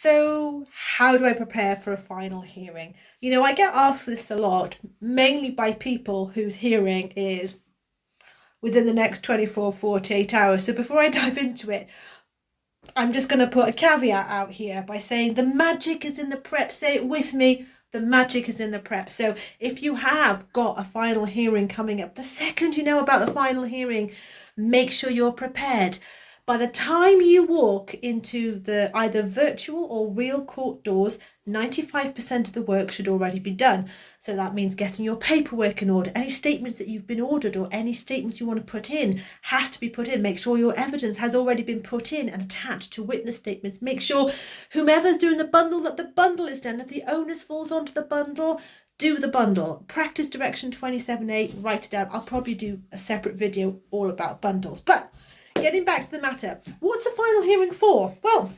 So how do I prepare for a final hearing? I get asked this a lot, mainly by people whose hearing is within the next 24, 48 hours. So before I dive into it, I'm just going to put a caveat out here by saying the magic is in the prep. Say it with me. The magic is in the prep. So if you have got a final hearing coming up, the second you know about the final hearing, make sure you're prepared. By the time you walk into the either virtual or real court doors, 95% of the work should already be done. So that means getting your paperwork in order. Any statements that you've been ordered or any statements you want to put in has to be put in. Make sure your evidence has already been put in and attached to witness statements. Make sure whomever's doing the bundle, that the bundle is done. If the onus falls onto the bundle, do the bundle. Practice direction 27A, write it down. I'll probably do a separate video all about bundles. But getting back to the matter, what's a final hearing for? Well,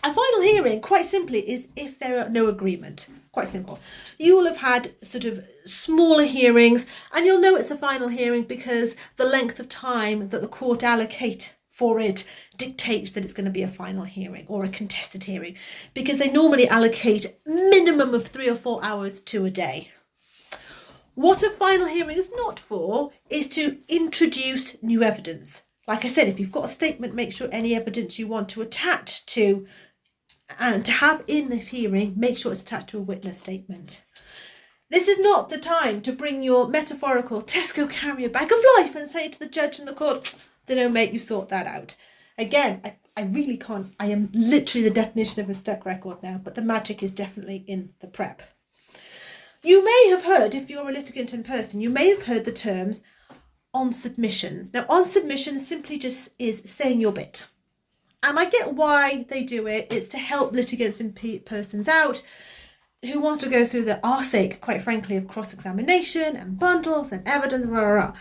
a final hearing, quite simply, is if there are no agreement. Quite simple. You will have had sort of smaller hearings, and you'll know it's a final hearing because the length of time that the court allocate for it dictates that it's going to be a final hearing or a contested hearing, because they normally allocate minimum of 3 or 4 hours to a day. What a final hearing is not for is to introduce new evidence. Like I said, if you've got a statement, make sure any evidence you want to attach to and to have in the hearing, make sure it's attached to a witness statement. This is not the time to bring your metaphorical Tesco carrier bag of life and say to the judge in the court, "Dunno, mate, you sort that out." Again, I really can't. I am literally the definition of a stuck record now, but the magic is definitely in the prep. You may have heard, if you're a litigant in person, you may have heard the terms on submissions. Now, on submissions simply just is saying your bit. And I get why they do it. It's to help litigants in persons out who want to go through the arse, quite frankly, of cross-examination and bundles and evidence, blah, blah, blah.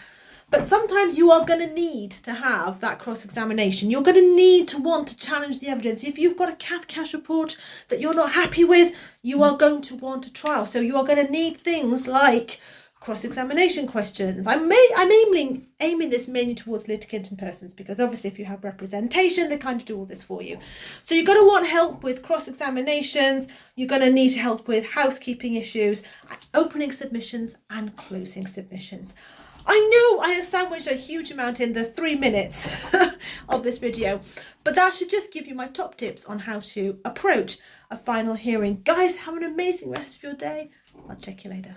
But sometimes you are going to need to have that cross-examination. You're going to need to want to challenge the evidence. If you've got a CAFCASH report that you're not happy with, you are going to want a trial. So you are going to need things like cross-examination questions. I'm aiming this mainly towards litigant in persons because obviously if you have representation, they kind of do all this for you. So you're going to want help with cross-examinations. You're going to need help with housekeeping issues, opening submissions and closing submissions. I know I have sandwiched a huge amount in the 3 minutes of this video, but that should just give you my top tips on how to approach a final hearing. Guys, have an amazing rest of your day. I'll check you later.